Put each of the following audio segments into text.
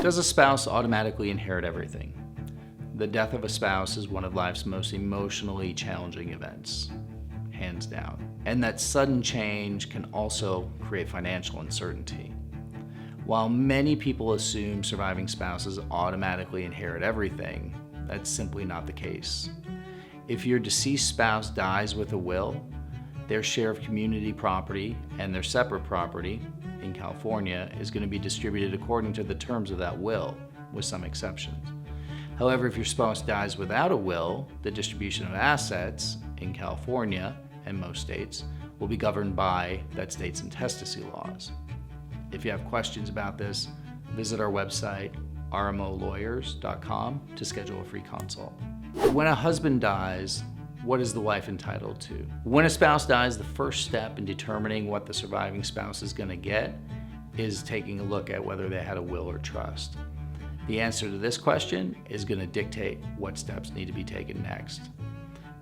Does a spouse automatically inherit everything? The death of a spouse is one of life's most emotionally challenging events, hands down. And that sudden change can also create financial uncertainty. While many people assume surviving spouses automatically inherit everything, that's simply not the case. If your deceased spouse dies with a will, their share of community property and their separate property in California is going to be distributed according to the terms of that will, with some exceptions. However, if your spouse dies without a will, the distribution of assets in California and most states will be governed by that state's intestacy laws. If you have questions about this, visit our website, rmolawyers.com, to schedule a free consult. When a husband dies, what is the wife entitled to? When a spouse dies, the first step in determining what the surviving spouse is going to get is taking a look at whether they had a will or trust. The answer to this question is going to dictate what steps need to be taken next.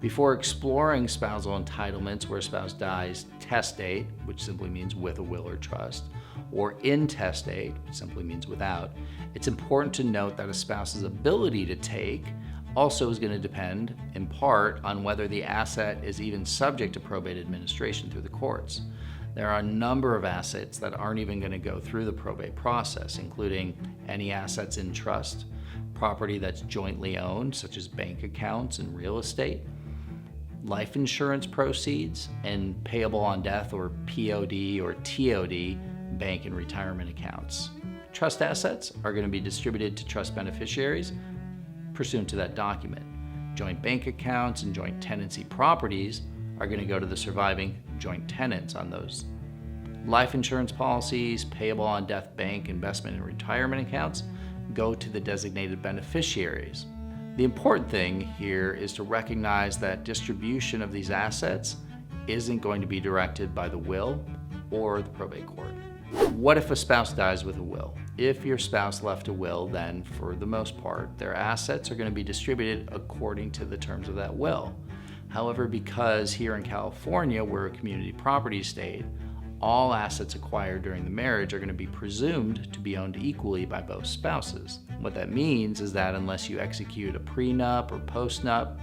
Before exploring spousal entitlements where a spouse dies testate, which simply means with a will or trust, or intestate, which simply means without, it's important to note that a spouse's ability to take also is going to depend, in part, on whether the asset is even subject to probate administration through the courts. There are a number of assets that aren't even going to go through the probate process, including any assets in trust, property that's jointly owned, such as bank accounts and real estate, life insurance proceeds, and payable on death or POD or TOD bank and retirement accounts. Trust assets are going to be distributed to trust beneficiaries pursuant to that document. Joint bank accounts and joint tenancy properties are going to go to the surviving joint tenants on those. Life insurance policies, payable on death bank, investment, and retirement accounts go to the designated beneficiaries. The important thing here is to recognize that distribution of these assets isn't going to be directed by the will or the probate court. What if a spouse dies with a will? If your spouse left a will, then for the most part, their assets are going to be distributed according to the terms of that will. However, because here in California, we're a community property state, all assets acquired during the marriage are going to be presumed to be owned equally by both spouses. What that means is that unless you execute a prenup or postnup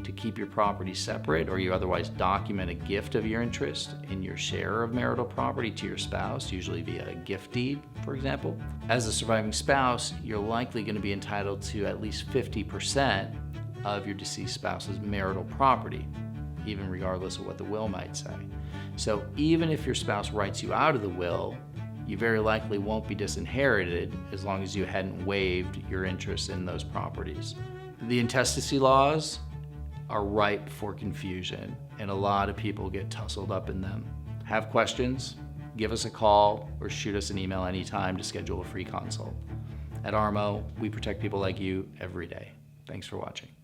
to keep your property separate, or you otherwise document a gift of your interest in your share of marital property to your spouse, usually via a gift deed, for example, as a surviving spouse, you're likely going to be entitled to at least 50% of your deceased spouse's marital property, even regardless of what the will might say. So even if your spouse writes you out of the will, you very likely won't be disinherited as long as you hadn't waived your interest in those properties. The intestacy laws are ripe for confusion, and a lot of people get tussled up in them. Have questions? Give us a call or shoot us an email anytime to schedule a free consult. At RMO, we protect people like you every day. Thanks for watching.